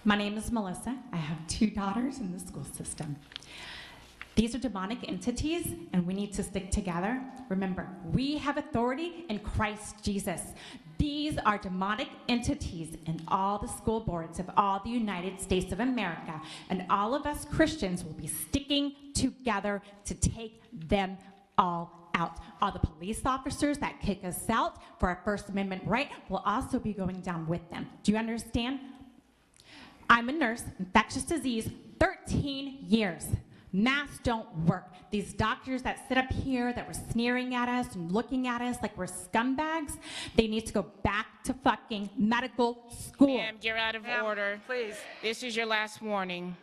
My name is Melissa. I have 2 daughters in the school system. These are demonic entities, and we need to stick together. Remember, we have authority in Christ Jesus. These are demonic entities in all the school boards of all the United States of America, and all of us Christians will be sticking together to take them all out. All the police officers that kick us out for our First Amendment right will also be going down with them. Do you understand? I'm a nurse, infectious disease, 13 years. Masks don't work. These doctors that sit up here that were sneering at us and looking at us like we're scumbags, they need to go back to fucking medical school. Ma'am, you're out of order. Please. This is your last warning.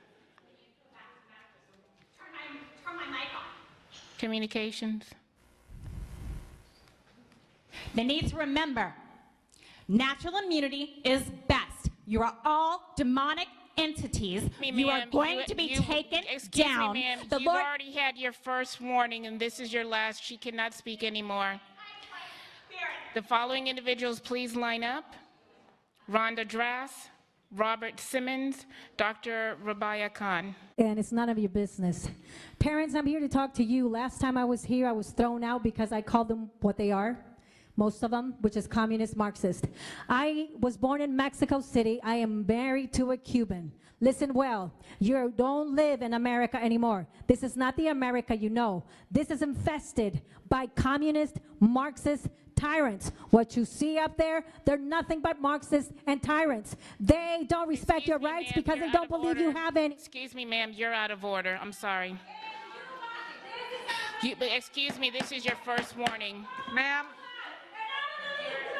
Turn my mic on. Communications. They need to remember, natural immunity is best. You are all demonic entities. You are going to be taken down. Me, ma'am. The You've Lord already had your first warning, and this is your last. She cannot speak anymore. The following individuals, please line up. Rhonda Drass, Robert Simmons, Dr. Rabia Khan. And it's none of your business. Parents, I'm here to talk to you. Last time I was here, I was thrown out because I called them what they are. Most of them, which is communist Marxist. I was born in Mexico City. I am married to a Cuban. Listen well, you don't live in America anymore. This is not the America you know. This is infested by communist Marxist tyrants. What you see up there, they're nothing but Marxists and tyrants. They don't respect your rights because they don't believe you have any. Excuse me, ma'am, you're out of order. I'm sorry. Excuse me, this is your first warning. Ma'am.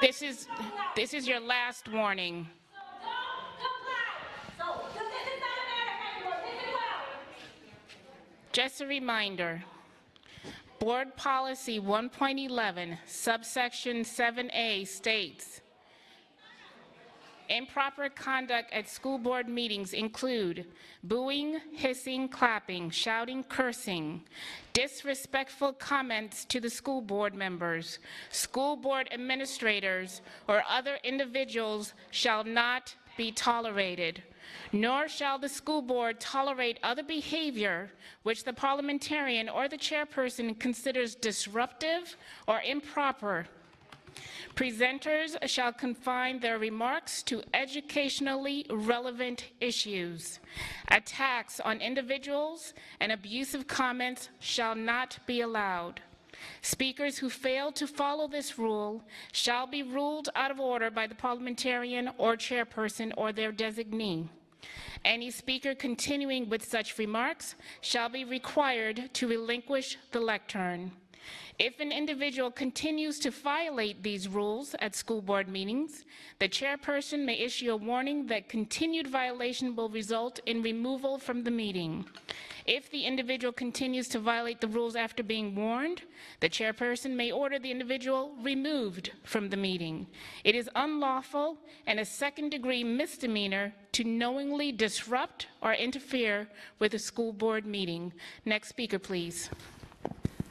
This is your last warning. Just a reminder, Board Policy 1.11, subsection 7A states, improper conduct at school board meetings include booing, hissing, clapping, shouting, cursing, disrespectful comments to the school board members, school board administrators, or other individuals shall not be tolerated, nor shall the school board tolerate other behavior which the parliamentarian or the chairperson considers disruptive or improper. Presenters shall confine their remarks to educationally relevant issues. Attacks on individuals and abusive comments shall not be allowed. Speakers who fail to follow this rule shall be ruled out of order by the parliamentarian or chairperson or their designee. Any speaker continuing with such remarks shall be required to relinquish the lectern. If an individual continues to violate these rules at school board meetings, the chairperson may issue a warning that continued violation will result in removal from the meeting. If the individual continues to violate the rules after being warned, the chairperson may order the individual removed from the meeting. It is unlawful and a second-degree misdemeanor to knowingly disrupt or interfere with a school board meeting. Next speaker, please.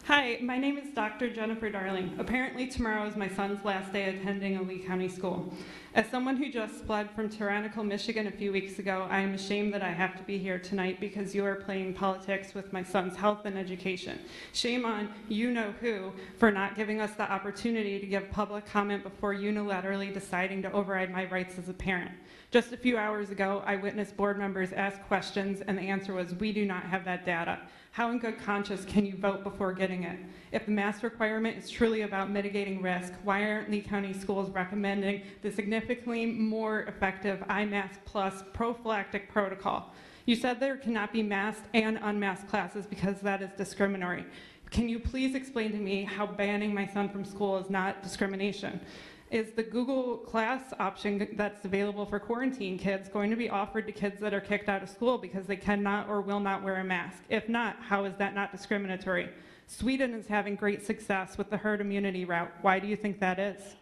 Hi, my name is Dr. Jennifer Darling. Apparently tomorrow is my son's last day attending a Lee County school. As someone who just fled from tyrannical Michigan a few weeks ago, I am ashamed that I have to be here tonight because you are playing politics with my son's health and education. Shame on you-know-who for not giving us the opportunity to give public comment before unilaterally deciding to override my rights as a parent. Just a few hours ago, I witnessed board members ask questions, and the answer was, we do not have that data. How in good conscience can you vote before getting it? If the mask requirement is truly about mitigating risk, why aren't Lee County schools recommending the significantly more effective iMask Plus prophylactic protocol? You said there cannot be masked and unmasked classes because that is discriminatory. Can you please explain to me how banning my son from school is not discrimination? Is the Google Class option that's available for quarantine kids going to be offered to kids that are kicked out of school because they cannot or will not wear a mask? If not, how is that not discriminatory? Sweden is having great success with the herd immunity route. Why do you think that is?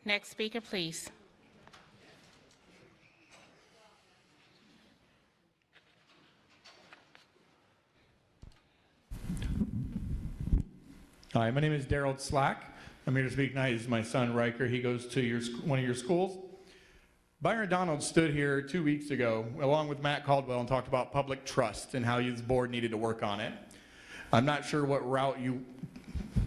Next speaker, please. Hi, my name is Daryl Slack. I'm here to speak tonight. This is my son, Riker. He goes to one of your schools. Byron Donald stood here 2 weeks ago, along with Matt Caldwell, and talked about public trust and how his board needed to work on it. I'm not sure what route you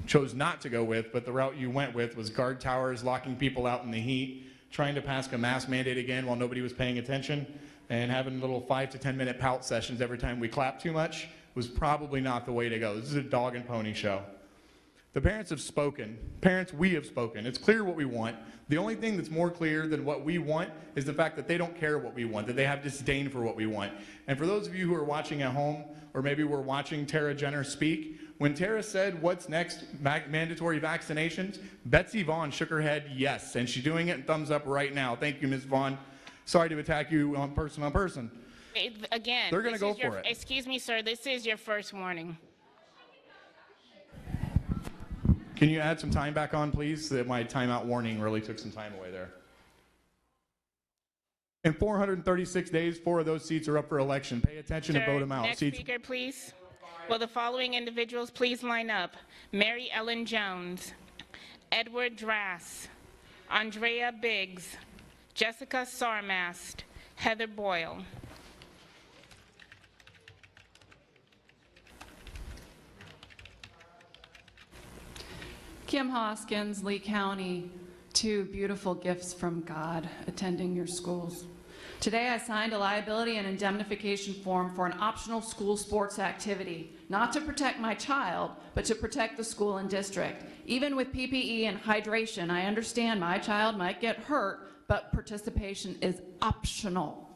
chose not to go with, but the route you went with was guard towers, locking people out in the heat, trying to pass a mask mandate again while nobody was paying attention, and having little 5 to 10 minute pout sessions every time we clapped too much was probably not the way to go. This is a dog and pony show. The parents have spoken. Parents, we have spoken. It's clear what we want. The only thing that's more clear than what we want is the fact that they don't care what we want, that they have disdain for what we want. And for those of you who are watching at home, or maybe were watching Tara Jenner speak, when Tara said, what's next, mandatory vaccinations, Betsy Vaughn shook her head yes, and she's doing it in thumbs up right now. Thank you, Ms. Vaughn. Sorry to attack you on person. Again, they're going to go for it. Excuse me, sir, this is your first warning. Can you add some time back on, please? That my timeout warning really took some time away there. In 436 days, 4 of those seats are up for election. Pay attention and vote them out. Next speaker, please. Will the following individuals please line up? Mary Ellen Jones, Edward Drass, Andrea Biggs, Jessica Sarmast, Heather Boyle. Kim Hoskins, Lee County, 2 beautiful gifts from God attending your schools. Today I signed a liability and indemnification form for an optional school sports activity, not to protect my child, but to protect the school and district. Even with PPE and hydration, I understand my child might get hurt, but participation is optional.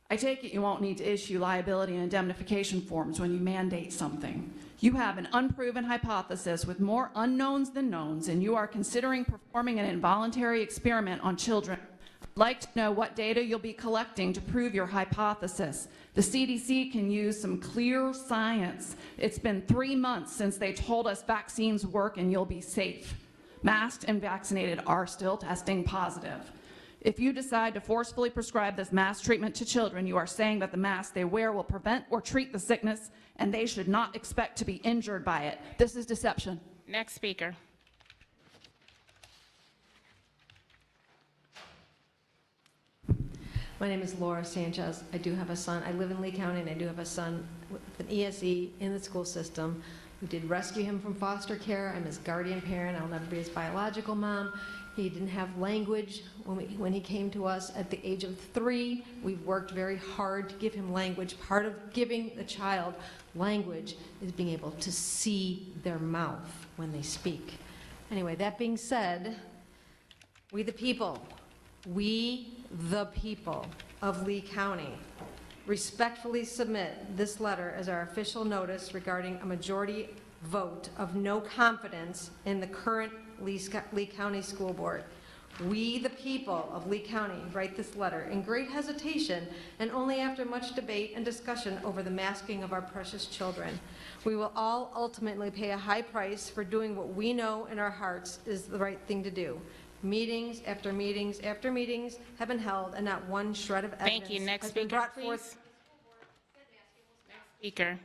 I take it you won't need to issue liability and indemnification forms when you mandate something. You have an unproven hypothesis with more unknowns than knowns, and you are considering performing an involuntary experiment on children. I'd like to know what data you'll be collecting to prove your hypothesis. The CDC can use some clear science. It's been 3 months since they told us vaccines work and you'll be safe. Masked and vaccinated are still testing positive. If you decide to forcefully prescribe this mask treatment to children, you are saying that the mask they wear will prevent or treat the sickness, and they should not expect to be injured by it. This is deception. Next speaker. My name is Laura Sanchez. I do have a son. I live in Lee County, and I do have a son with an ESE in the school system. We did rescue him from foster care. I'm his guardian parent. I'll never be his biological mom. He didn't have language when he came to us at the age of 3. We've worked very hard to give him language. Part of giving the child language is being able to see their mouth when they speak. Anyway, that being said, we the people of Lee County respectfully submit this letter as our official notice regarding a majority vote of no confidence in the current Lee County School Board. We, the people of Lee County, write this letter in great hesitation and only after much debate and discussion over the masking of our precious children. We will all ultimately pay a high price for doing what we know in our hearts is the right thing to do. Meetings after meetings after meetings have been held, and not one shred of evidence Thank you. Next has been speaker, brought please. forth. Next speaker.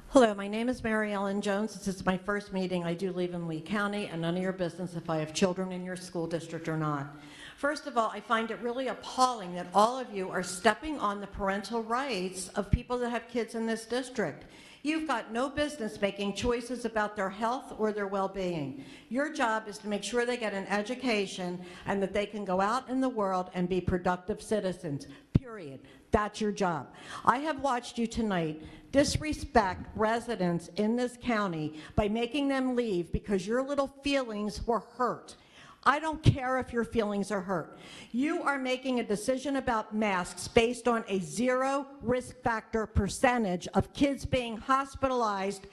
Hello, my name is Mary Ellen Jones. This is my first meeting. I do live in Lee County, and none of your business if I have children in your school district or not. First of all, I find it really appalling that all of you are stepping on the parental rights of people that have kids in this district. You've got no business making choices about their health or their well-being. Your job is to make sure they get an education and that they can go out in the world and be productive citizens, period. That's your job. I have watched you tonight disrespect residents in this county by making them leave because your little feelings were hurt. I don't care if your feelings are hurt. You are making a decision about masks based on a 0 risk factor percentage of kids being hospitalized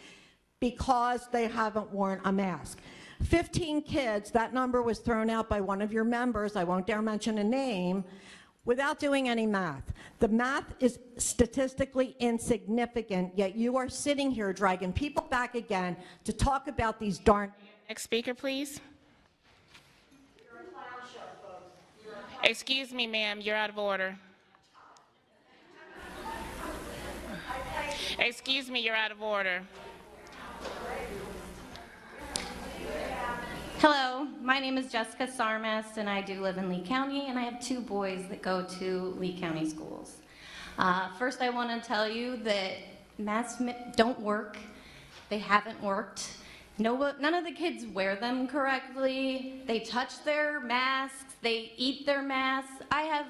because they haven't worn a mask. 15 kids, that number was thrown out by one of your members, I won't dare mention a name, without doing any math. The math is statistically insignificant, yet you are sitting here dragging people back again to talk about these darn... Next speaker, please. Excuse me, ma'am, you're out of order. Excuse me, you're out of order. Hello, my name is Jessica Sarmas, and I do live in Lee County, and I have 2 boys that go to Lee County schools. First, I want to tell you that masks don't work. They haven't worked. None of the kids wear them correctly. They touch their masks. They eat their masks. I have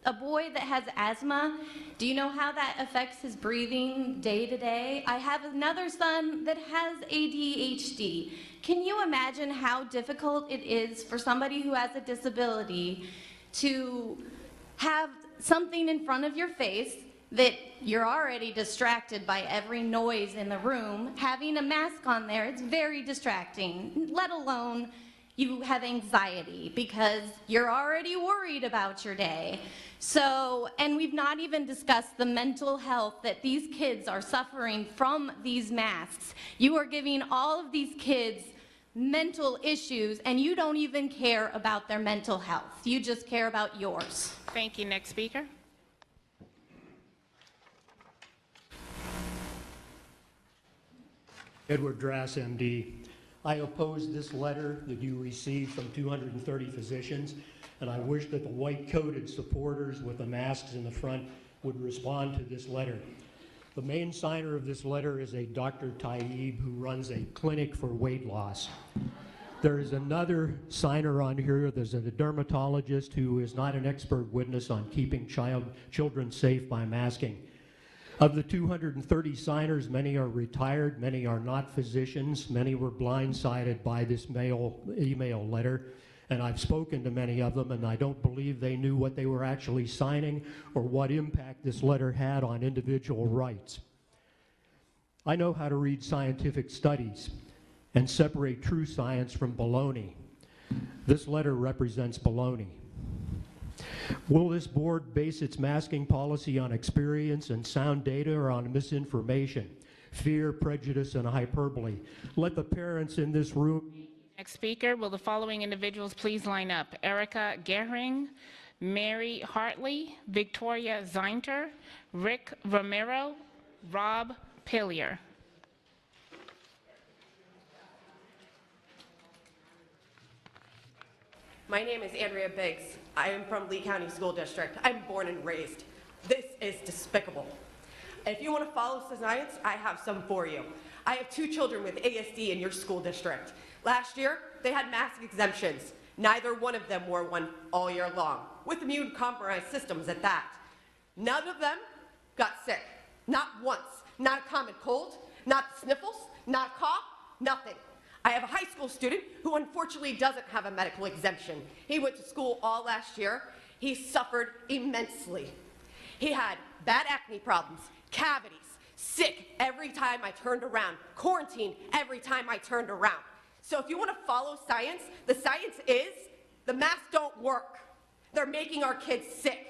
a boy that has asthma. Do you know how that affects his breathing day to day? I have another son that has ADHD. Can you imagine how difficult it is for somebody who has a disability to have something in front of your face that you're already distracted by every noise in the room? Having a mask on there, it's very distracting, let alone you have anxiety because you're already worried about your day. So, and we've not even discussed the mental health that these kids are suffering from these masks. You are giving all of these kids mental issues, and you don't even care about their mental health. You just care about yours. Thank you. Next speaker. Edward Drass, MD. I oppose this letter that you received from 230 physicians, and I wish that the white-coated supporters with the masks in the front would respond to this letter. The main signer of this letter is a Dr. Taib who runs a clinic for weight loss. There is another signer on here. There's a dermatologist who is not an expert witness on keeping children safe by masking. Of the 230 signers, many are retired, many are not physicians, many were blindsided by this email letter, and I've spoken to many of them, and I don't believe they knew what they were actually signing or what impact this letter had on individual rights. I know how to read scientific studies and separate true science from baloney. This letter represents baloney. Will this board base its masking policy on experience and sound data or on misinformation, fear, prejudice, and hyperbole? Let the parents in this room... Next speaker, will the following individuals please line up? Erica Gehring, Mary Hartley, Victoria Zinter, Rick Romero, Rob Pillier. My name is Andrea Biggs. I am from Lee County School District. I'm born and raised. This is despicable. If you want to follow science, I have some for you. I have 2 children with ASD in your school district. Last year, they had mask exemptions. Neither one of them wore one all year long, with immune-compromised systems at that. None of them got sick. Not once. Not a common cold, not sniffles, not a cough, nothing. I have a high school student who unfortunately doesn't have a medical exemption. He went to school all last year. He suffered immensely. He had bad acne problems, cavities, sick every time I turned around, quarantined every time I turned around. So if you want to follow science, the science is the masks don't work. They're making our kids sick.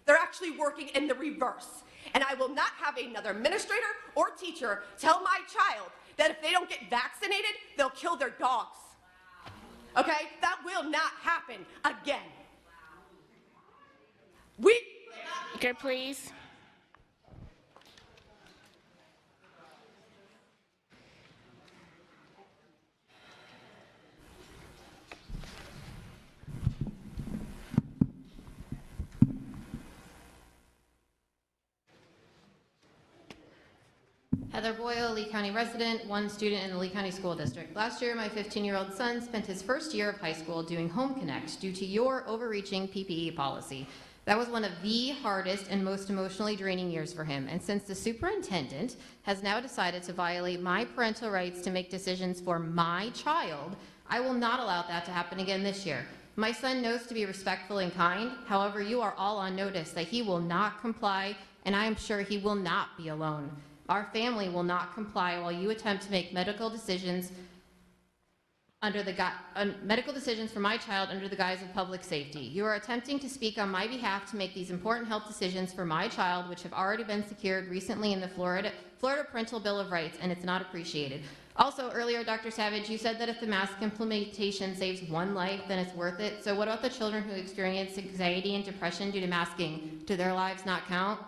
They're actually working in the reverse. And I will not have another administrator or teacher tell my child that if they don't get vaccinated, they'll kill their dogs. Okay? That will not happen again. Speaker, please. Heather Boyle, Lee County resident, 1 student in the Lee County School District. Last year, my 15-year-old son spent his first year of high school doing Home Connect due to your overreaching PPE policy. That was one of the hardest and most emotionally draining years for him. And since the superintendent has now decided to violate my parental rights to make decisions for my child, I will not allow that to happen again this year. My son knows to be respectful and kind. However, you are all on notice that he will not comply, and I am sure he will not be alone. Our family will not comply while you attempt to make medical decisions for my child under the guise of public safety. You are attempting to speak on my behalf to make these important health decisions for my child, which have already been secured recently in the Florida Parental Bill of Rights, and it's not appreciated. Also, earlier, Dr. Savage, you said that if the mask implementation saves 1 life, then it's worth it. So what about the children who experience anxiety and depression due to masking? Do their lives not count?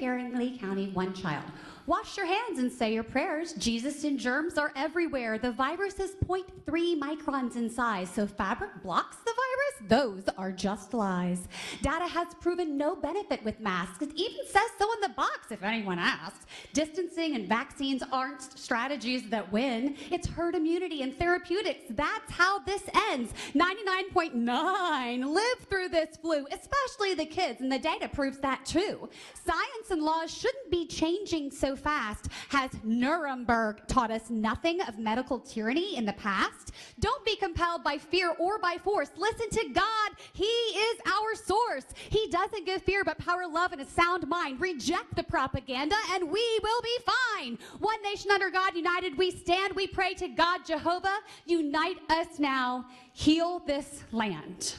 care in Lee County, 1 child. Wash your hands and say your prayers. Jesus and germs are everywhere. The virus is 0.3 microns in size, so fabric blocks the virus? Those are just lies. Data has proven no benefit with masks. It even says so in the box, if anyone asks. Distancing and vaccines aren't strategies that win. It's herd immunity and therapeutics. That's how this ends. 99.9 live through this flu, especially the kids, and the data proves that too. Science and laws shouldn't be changing so fast. Has Nuremberg taught us nothing of medical tyranny in the past? Don't be compelled by fear or by force. Listen to God. He is our source. He doesn't give fear but power, love, and a sound mind. Reject the propaganda and we will be fine. One nation under God, united we stand. We pray to God Jehovah. Unite us now. Heal this land.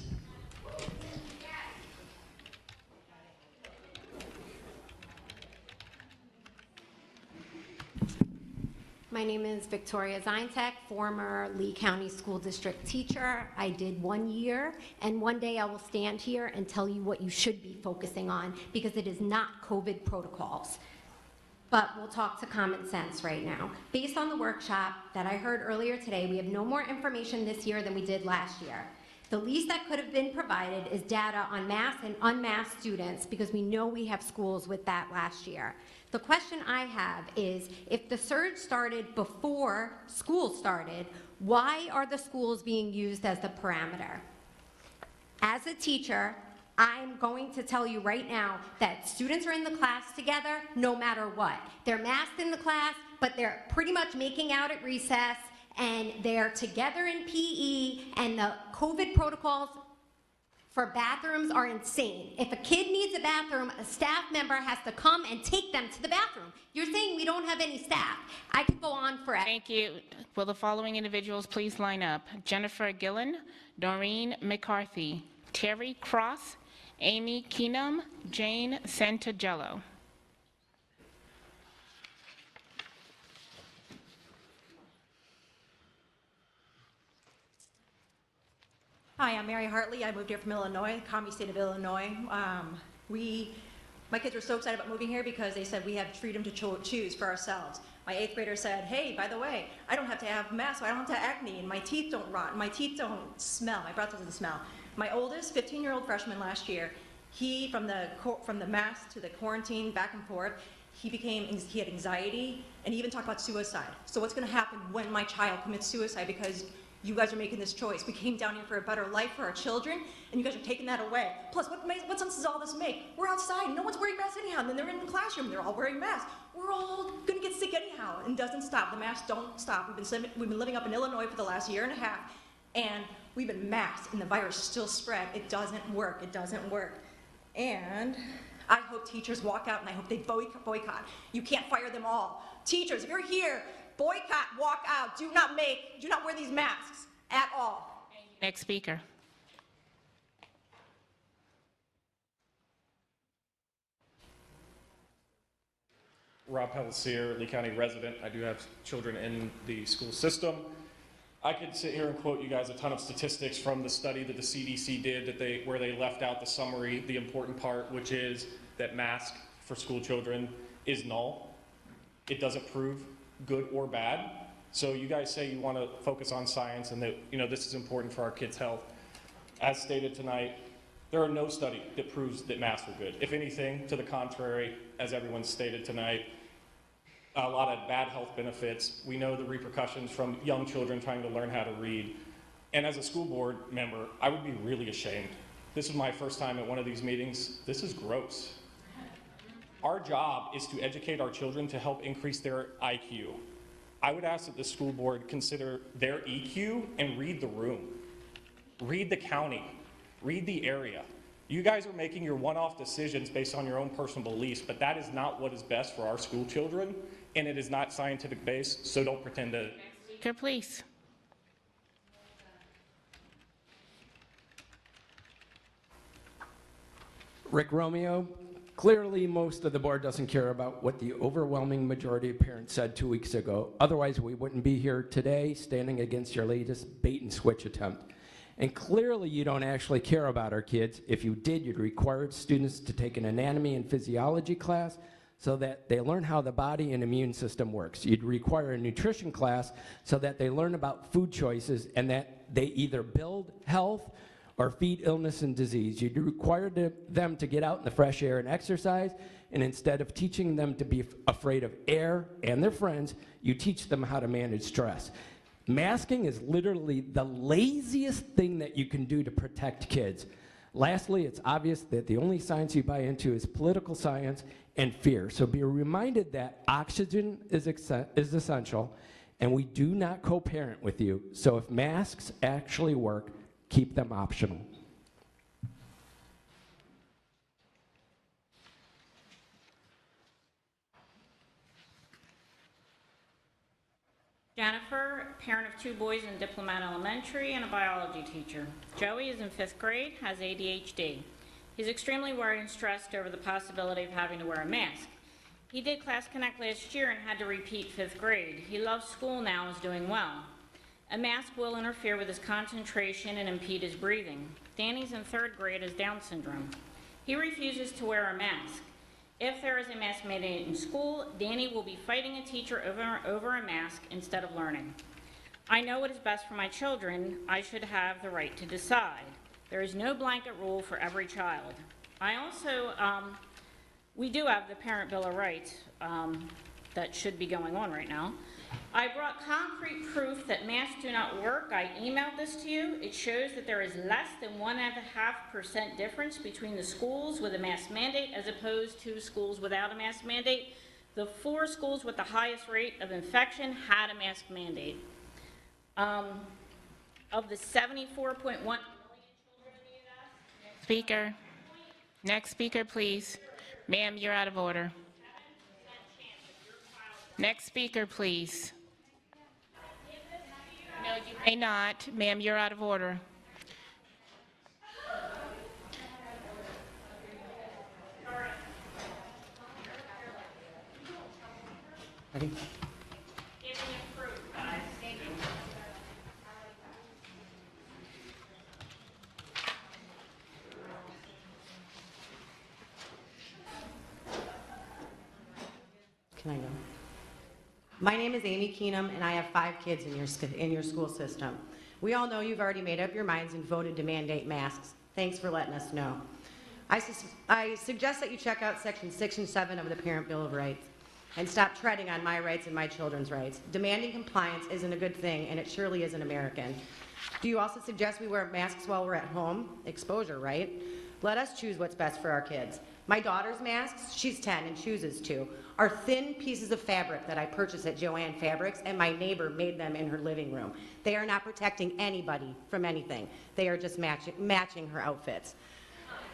My name is Victoria Zintek, former Lee County School District teacher. I did 1 year, and one day I will stand here and tell you what you should be focusing on, because it is not COVID protocols. But we'll talk to common sense right now. Based on the workshop that I heard earlier today, we have no more information this year than we did last year. The least that could have been provided is data on masked and unmasked students, because we know we have schools with that last year. The question I have is, if the surge started before school started, why are the schools being used as the parameter? As a teacher, I'm going to tell you right now that students are in the class together no matter what. They're masked in the class, but they're pretty much making out at recess, and they're together in PE, and the COVID protocols for bathrooms are insane. If a kid needs a bathroom, a staff member has to come and take them to the bathroom. You're saying we don't have any staff. I could go on forever. Thank you. Will the following individuals please line up? Jennifer Gillen, Doreen McCarthy, Terry Cross, Amy Keenum, Jane Santagello. Hi, I'm Mary Hartley. I moved here from Illinois, the commie state of Illinois. My kids were so excited about moving here because they said we have freedom to choose for ourselves. My 8th grader said, hey, by the way, I don't have to have masks, so I don't have to have acne, and my teeth don't rot, and my teeth don't smell, my breath doesn't smell. My oldest, 15-year-old freshman last year, he, from the mask to the quarantine, back and forth, he had anxiety, and he even talked about suicide. So what's gonna happen when my child commits suicide because you guys are making this choice? We came down here for a better life for our children, and you guys are taking that away. Plus, what sense does all this make? We're outside, no one's wearing masks anyhow, and then they're in the classroom, they're all wearing masks. We're all gonna get sick anyhow, and it doesn't stop. The masks don't stop. We've been living up in Illinois for the last year and a half, and we've been masked, and the virus still spread. It doesn't work, it doesn't work. And I hope teachers walk out, and I hope they boycott. You can't fire them all. Teachers, if you're here, boycott, walk out. Do not wear these masks at all. Next speaker. Rob Pelletier, Lee County resident. I do have children in the school system. I could sit here and quote you guys a ton of statistics from the study that the CDC did where they left out the summary, the important part, which is that mask for school children is null. It doesn't prove good or bad. So you guys say you want to focus on science and that this is important for our kids' health. As stated tonight, there are no studies that proves that masks are good. If anything, to the contrary, as everyone stated tonight, a lot of bad health benefits. We know the repercussions from young children trying to learn how to read. And as a school board member, I would be really ashamed. This is my first time at one of these meetings. This is gross. Our job is to educate our children to help increase their IQ. I would ask that the school board consider their EQ and read the room. Read the county, read the area. You guys are making your one-off decisions based on your own personal beliefs, but that is not what is best for our school children, and it is not scientific based, so don't pretend to. Next speaker, please. Rick Romeo. Clearly, most of the board doesn't care about what the overwhelming majority of parents said 2 weeks ago. Otherwise, we wouldn't be here today standing against your latest bait and switch attempt. And clearly, you don't actually care about our kids. If you did, you'd require students to take an anatomy and physiology class, so that they learn how the body and immune system works. You'd require a nutrition class so that they learn about food choices and that they either build health or feed illness and disease. You'd require them to get out in the fresh air and exercise, and instead of teaching them to be afraid of air and their friends, you teach them how to manage stress. Masking is literally the laziest thing that you can do to protect kids. Lastly, it's obvious that the only science you buy into is political science and fear. So be reminded that oxygen is essential, and we do not co-parent with you. So if masks actually work, keep them optional. Jennifer, parent of 2 boys in Diplomat Elementary and a biology teacher. Joey is in 5th grade, has ADHD. He's extremely worried and stressed over the possibility of having to wear a mask. He did Class Connect last year and had to repeat 5th grade. He loves school now and is doing well. A mask will interfere with his concentration and impede his breathing. Danny's in 3rd grade, has Down syndrome. He refuses to wear a mask. If there is a mask mandate in school, Danny will be fighting a teacher over a mask instead of learning. I know what is best for my children. I should have the right to decide. There is no blanket rule for every child. I also, we do have the Parent Bill of Rights that should be going on right now. I brought concrete proof that masks do not work. I emailed this to you. It shows that there is less than 1.5% difference between the schools with a mask mandate as opposed to schools without a mask mandate. The 4 schools with the highest rate of infection had a mask mandate. Of the 74.1 million children in the U.S. Speaker. Next speaker, please. Ma'am, you're out of order. Next speaker, please. No, you may not. Ma'am, you're out of order. Ready? Can I go? My name is Amy Keenum, and I have 5 kids in your school system. We all know you've already made up your minds and voted to mandate masks. Thanks for letting us know. I suggest that you check out Section 6 and 7 of the Parent Bill of Rights and stop treading on my rights and my children's rights. Demanding compliance isn't a good thing, and it surely isn't American. Do you also suggest we wear masks while we're at home? Exposure, right? Let us choose what's best for our kids. My daughter's masks, she's 10 and chooses to, are thin pieces of fabric that I purchased at Joann Fabrics, and my neighbor made them in her living room. They are not protecting anybody from anything. They are just matching her outfits.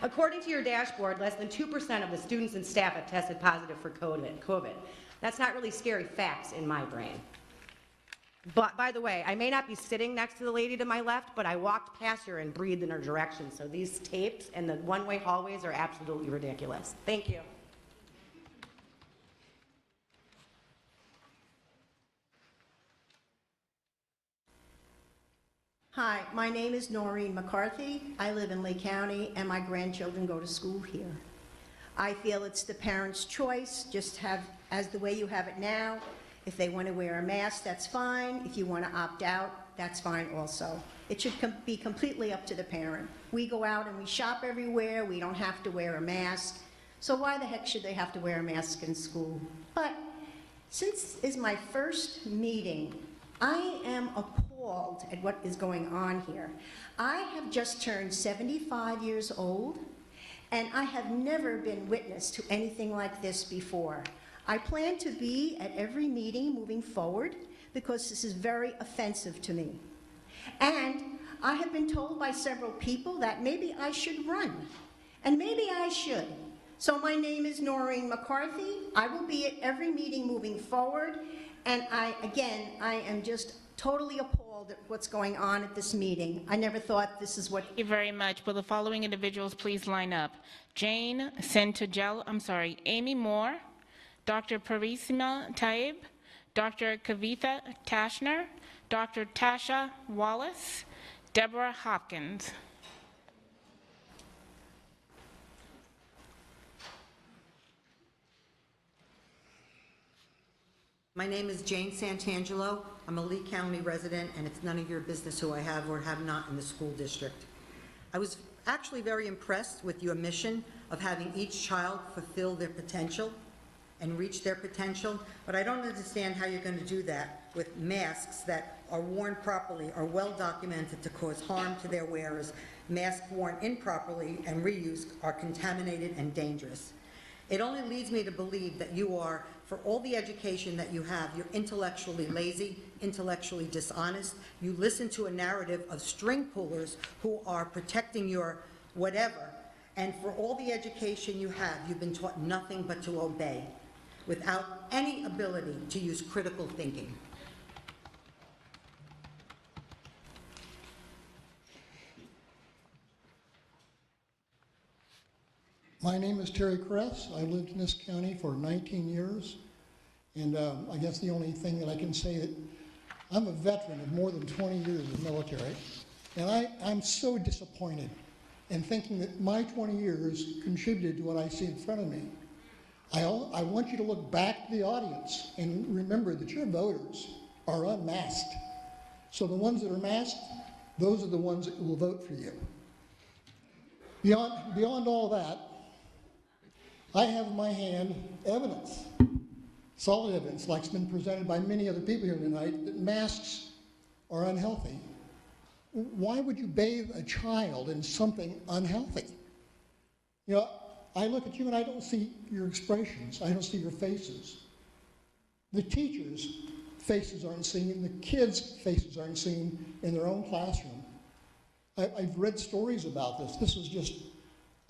According to your dashboard, less than 2% of the students and staff have tested positive for COVID. That's not really scary facts in my brain. But by the way, I may not be sitting next to the lady to my left, but I walked past her and breathed in her direction. So these tapes and the one-way hallways are absolutely ridiculous. Thank you. Hi, my name is Noreen McCarthy. I live in Lee County, and my grandchildren go to school here. I feel it's the parents' choice, just have as the way you have it now. If they want to wear a mask, that's fine. If you want to opt out, that's fine also. It should be completely up to the parent. We go out and we shop everywhere. We don't have to wear a mask. So why the heck should they have to wear a mask in school? But since it's my first meeting, I am appalled at what is going on here. I have just turned 75 years old, and I have never been witness to anything like this before. I plan to be at every meeting moving forward because this is very offensive to me. And I have been told by several people that maybe I should run, and maybe I should. So my name is Noreen McCarthy. I will be at every meeting moving forward, and I am just totally appalled at what's going on at this meeting. I never thought this is what... Thank you very much. Will the following individuals please line up? Amy Moore, Dr. Parisima Taib, Dr. Kavitha Tashner, Dr. Tasha Wallace, Deborah Hopkins. My name is Jane Santangelo. I'm a Lee County resident, and it's none of your business who I have or have not in the school district. I was actually very impressed with your mission of having each child fulfill their potential and reach their potential, but I don't understand how you're going to do that with masks that are worn properly, are well documented to cause harm to their wearers. Masks worn improperly and reused are contaminated and dangerous. It only leads me to believe that you are, for all the education that you have, you're intellectually lazy, intellectually dishonest. You listen to a narrative of string pullers who are protecting your whatever, and for all the education you have, you've been taught nothing but to obey, without any ability to use critical thinking. My name is Terry Kress. I lived in this county for 19 years. And I guess the only thing that I can say that I'm a veteran of more than 20 years of military. And I'm so disappointed in thinking that my 20 years contributed to what I see in front of me. I want you to look back to the audience and remember that your voters are unmasked. So the ones that are masked, those are the ones that will vote for you. Beyond all that, I have in my hand evidence, solid evidence, like it's been presented by many other people here tonight, that masks are unhealthy. Why would you bathe a child in something unhealthy? You know, I look at you and I don't see your expressions. I don't see your faces. The teachers' faces aren't seen. The kids' faces aren't seen in their own classroom. I've read stories about this. This is just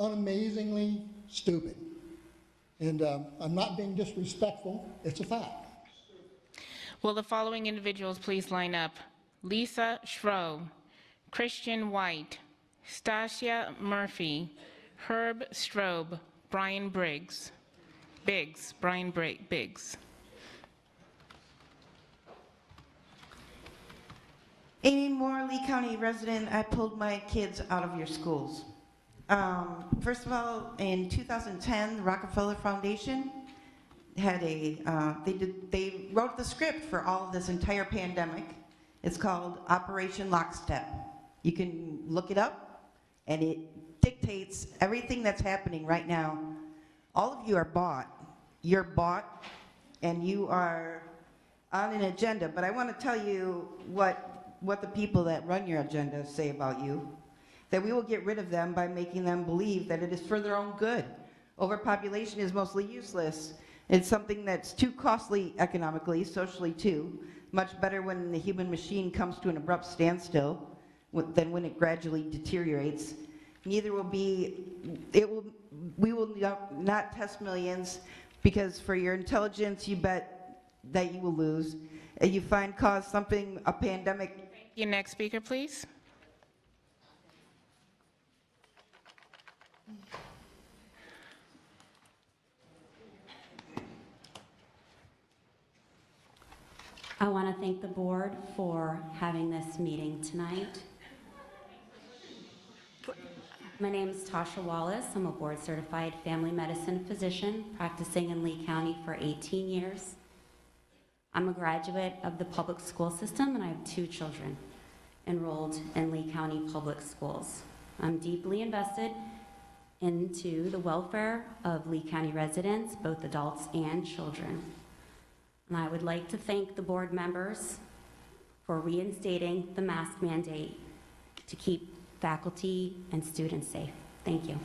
unamazingly stupid. And I'm not being disrespectful. It's a fact. Will the following individuals please line up? Lisa Schro, Christian White, Stasia Murphy, Herb Strobe, Brian Briggs. Brian Biggs. Amy Moore, Lee County resident. I pulled my kids out of your schools. First of all, in 2010, the Rockefeller Foundation had they wrote the script for all of this entire pandemic. It's called Operation Lockstep. You can look it up, and it dictates everything that's happening right now. All of you are bought. You're bought, and you are on an agenda. But I want to tell you what the people that run your agenda say about you. That we will get rid of them by making them believe that it is for their own good. Overpopulation is mostly useless. It's something that's too costly economically, socially too. Much better when the human machine comes to an abrupt standstill than when it gradually deteriorates. Neither will be, we will not test millions, because for your intelligence, you bet that you will lose. You find a pandemic. Your next speaker, please. I want to thank the board for having this meeting tonight. My name is Tasha Wallace. I'm a board-certified family medicine physician practicing in Lee County for 18 years. I'm a graduate of the public school system, and I have 2 children enrolled in Lee County public schools. I'm deeply invested into the welfare of Lee County residents, both adults and children. And I would like to thank the board members for reinstating the mask mandate to keep faculty and students safe. Thank you.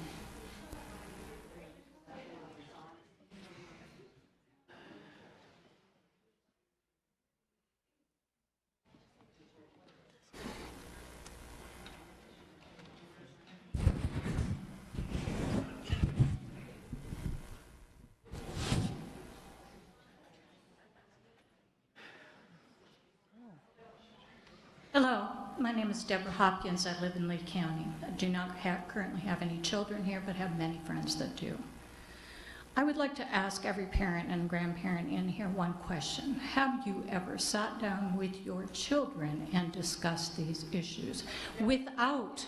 Hello, my name is Deborah Hopkins. I live in Lee County. I do not currently have any children here, but have many friends that do. I would like to ask every parent and grandparent in here one question. Have you ever sat down with your children and discussed these issues without,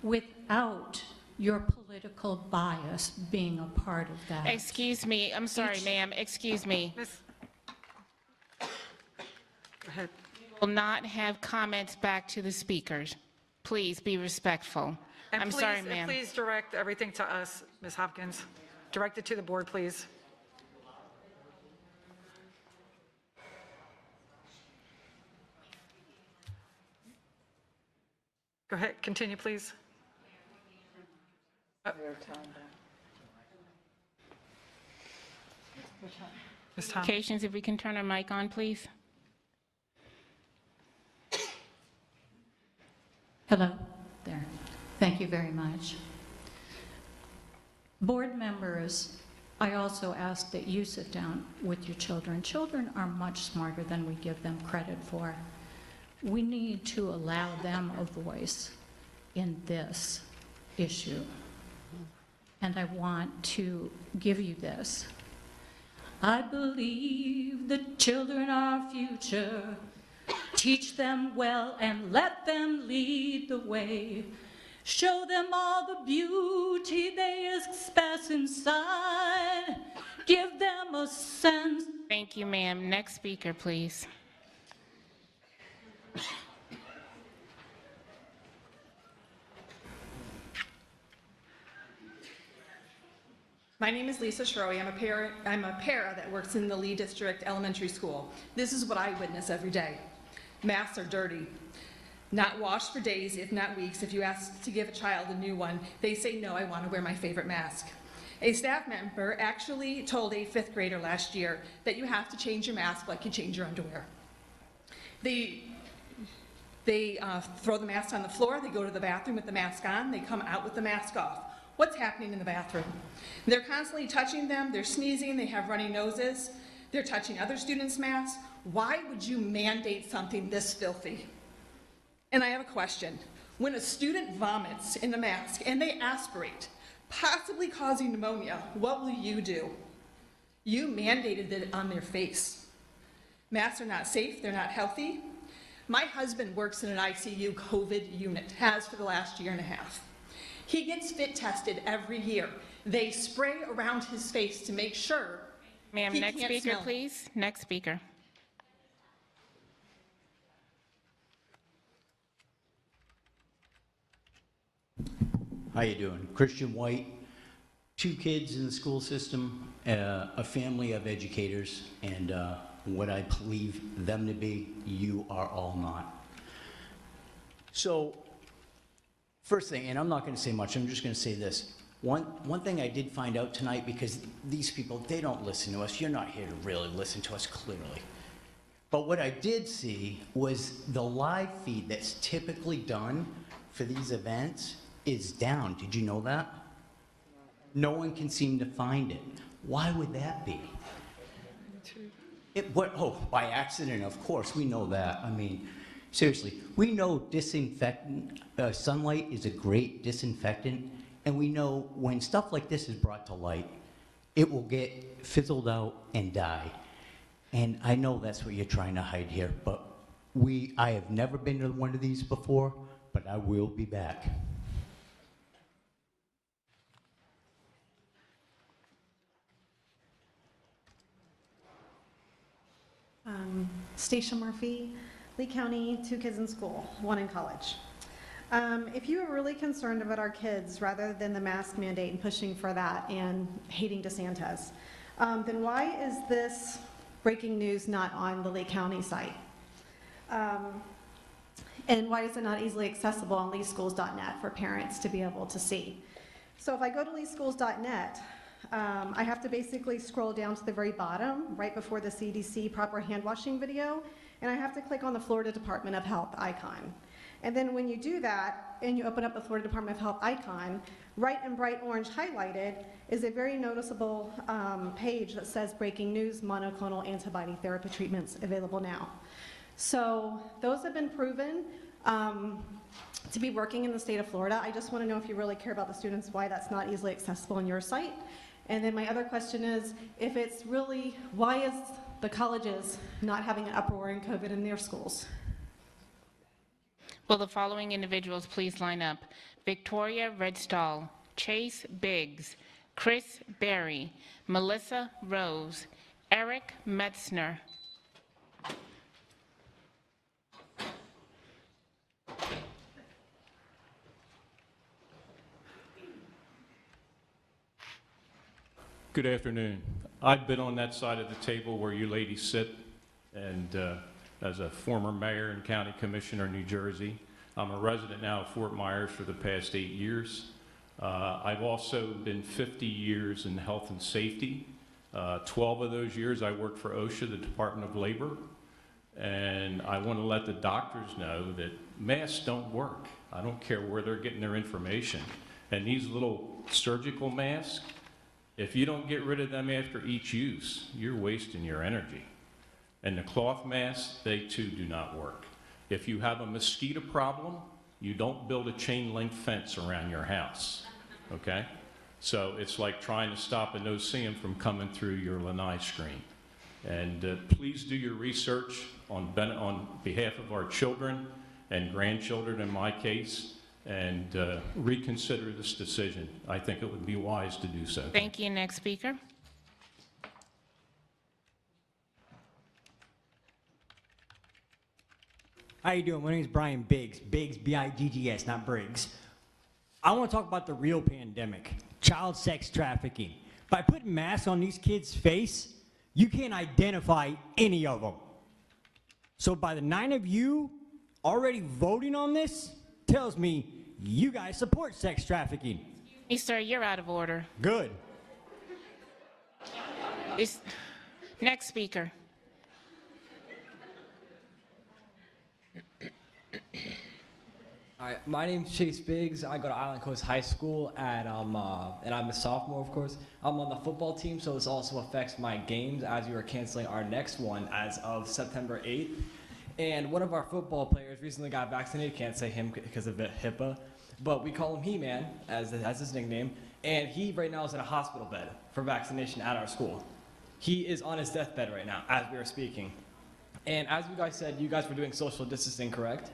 without your political bias being a part of that? Excuse me, I'm sorry, ma'am, excuse me. ahead. Will not have comments back to the speakers. Please be respectful. And I'm please, sorry, ma'am. please direct everything to us, Ms. Hopkins. Direct it to the board, please. Go ahead, continue, please. Ms. Tom. Communications, if we can turn our mic on, please. Hello there. Thank you very much. Board members, I also ask that you sit down with your children. Children are much smarter than we give them credit for. We need to allow them a voice in this issue. And I want to give you this. I believe the children are our future. Teach them well and let them lead the way. Show them all the beauty they express inside. Give them a sense. Thank you, ma'am. Next speaker, please. My name is Lisa Shroy. I'm a para that works in the Lee District Elementary School. This is what I witness every day. Masks are dirty, not washed for days, if not weeks. If you ask to give a child a new one, they say, no, I want to wear my favorite mask. A staff member actually told a 5th grader last year that you have to change your mask like you change your underwear. They throw the mask on the floor, they go to the bathroom with the mask on, they come out with the mask off. What's happening in the bathroom? They're constantly touching them, they're sneezing, they have runny noses, they're touching other students' masks. Why would you mandate something this filthy? And I have a question. When a student vomits in the mask and they aspirate, possibly causing pneumonia, what will you do? You mandated it on their face. Masks are not safe, they're not healthy. My husband works in an ICU COVID unit, has for the last year and a half. He gets fit tested every year. They spray around his face to make sure. Ma'am, he next can't speaker, smell. please. Next speaker. How you doing? Christian White, 2 kids in the school system, a family of educators, and what I believe them to be, you are all not. So, first thing, and I'm not going to say much, I'm just going to say this. One thing I did find out tonight, because these people, they don't listen to us. You're not here to really listen to us clearly. But what I did see was the live feed that's typically done for these events is down. Did you know that? No one can seem to find it. Why would that be? By accident, of course, we know that. I mean, seriously, we know disinfectant, sunlight is a great disinfectant, and we know when stuff like this is brought to light, it will get fizzled out and die. And I know that's what you're trying to hide here, but I have never been to one of these before, but I will be back. Stacia Murphy, Lee County, 2 kids in school, 1 in college. If you are really concerned about our kids rather than the mask mandate and pushing for that and hating DeSantis, then why is this breaking news not on the Lee County site? And why is it not easily accessible on leeschools.net for parents to be able to see? So if I go to leeschools.net, I have to basically scroll down to the very bottom, right before the CDC proper hand washing video, and I have to click on the Florida Department of Health icon. And then when you do that, and you open up the Florida Department of Health icon, right in bright orange highlighted is a very noticeable page that says breaking news, monoclonal antibody therapy treatments available now. So those have been proven to be working in the state of Florida. I just want to know if you really care about the students, why that's not easily accessible on your site. And then my other question is, if it's really, why is the colleges not having an uproar in COVID in their schools? Will the following individuals please line up? Victoria Redstall, Chase Biggs, Chris Berry, Melissa Rose, Eric Metzner. Good afternoon. I've been on that side of the table where you ladies sit, and as a former mayor and county commissioner in New Jersey, I'm a resident now of Fort Myers for the past 8 years. I've also been 50 years in health and safety. 12 of those years I worked for OSHA, the Department of Labor, and I want to let the doctors know that masks don't work. I don't care where they're getting their information. And these little surgical masks, if you don't get rid of them after each use, you're wasting your energy. And the cloth masks, they too do not work. If you have a mosquito problem, you don't build a chain link fence around your house, okay? So it's like trying to stop a no-see-um from coming through your lanai screen. And please do your research on behalf of our children and grandchildren in my case, and reconsider this decision. I think it would be wise to do so. Thank you. Next speaker. How you doing? My name is Brian Biggs. Biggs, B-I-G-G-S, not Briggs. I want to talk about the real pandemic, child sex trafficking. By putting masks on these kids' face, you can't identify any of them. So by the 9 of you already voting on this, tells me you guys support sex trafficking. Hey, sir, you're out of order. Good. Next speaker. Hi, my name's Chase Biggs. I go to Island Coast High School, and I'm a sophomore, of course. I'm on the football team, so this also affects my games as we are canceling our next one as of September 8th. And one of our football players recently got vaccinated. Can't say him because of HIPAA, but we call him He-Man as his nickname. And he right now is in a hospital bed for vaccination at our school. He is on his deathbed right now as we are speaking. And as you guys said, you guys were doing social distancing, correct?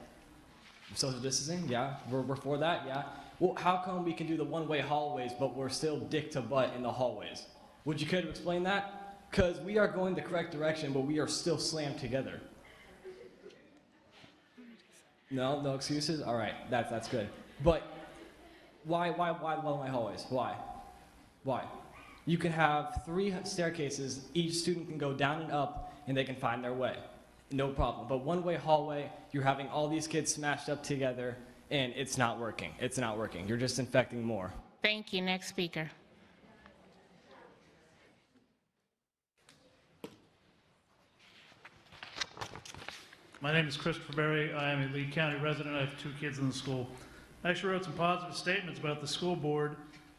Social distancing, yeah, we're for that, yeah. Well, how come we can do the one-way hallways, but we're still dick to butt in the hallways? Would you care to explain that? Because we are going the correct direction, but we are still slammed together. No excuses? All right, that's good. But why one-way hallways? Why? You can have 3 staircases, each student can go down and up, and they can find their way. No problem. But one-way hallway, you're having all these kids smashed up together, and it's not working. It's not working. You're just infecting more. Thank you. Next speaker. My name is Christopher Berry. I am a Lee County resident. I have 2 kids in the school. I actually wrote some positive statements about the school board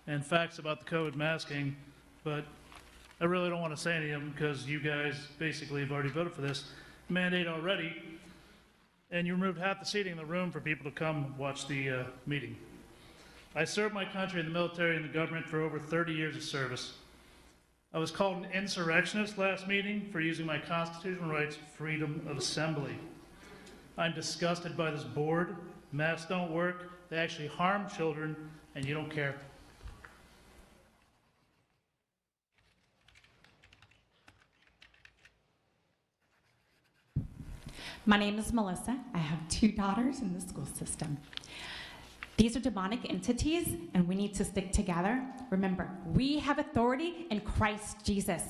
and facts about the COVID masking, but I really don't want to say any of them because you guys basically have already voted for this mandate already, and you removed half the seating in the room for people to come watch the meeting. I served my country in the military and the government for over 30 years of service. I was called an insurrectionist last meeting for using my constitutional rights, freedom of assembly. I'm disgusted by this board. Masks don't work. They actually harm children, and you don't care. My name is Melissa. I have 2 daughters in the school system. These are demonic entities, and we need to stick together. Remember, we have authority in Christ Jesus.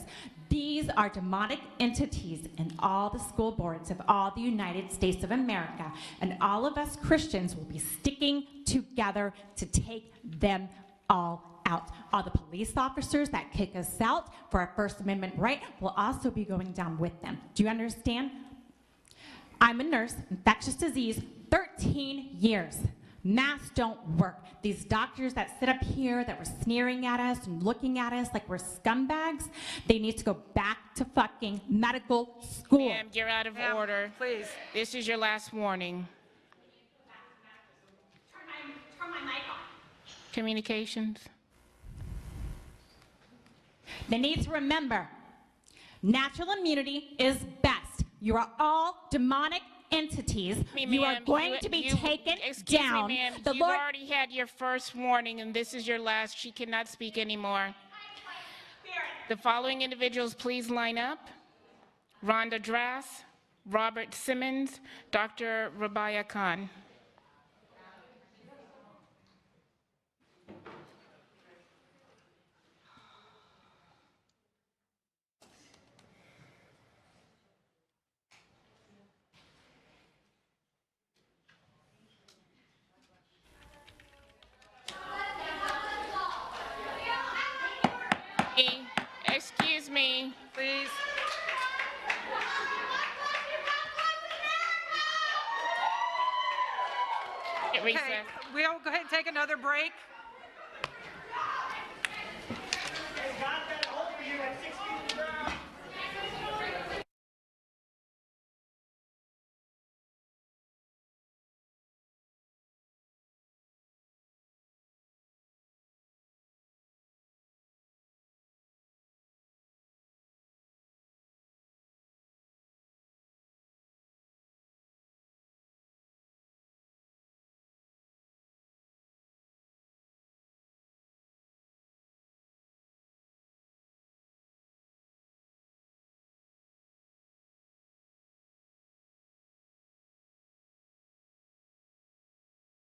These are demonic entities in all the school boards of all the United States of America, and all of us Christians will be sticking together to take them all out. All the police officers that kick us out for our First Amendment right will also be going down with them. Do you understand? I'm a nurse, infectious disease, 13 years. Masks don't work. These doctors that sit up here that were sneering at us and looking at us like we're scumbags, they need to go back to fucking medical school. Ma'am, you're out of order. Please. This is your last warning. Turn my mic on. Communications. They need to remember, natural immunity is best. You are all demonic entities. You are going to be taken down. Me, ma'am. The You've Lord already had your first warning, and this is your last. She cannot speak anymore. The following individuals, please line up. Rhonda Drass, Robert Simmons, Dr. Rabia Khan. we'll go ahead and take another break. God's got a hold of you at 6 feet from the ground.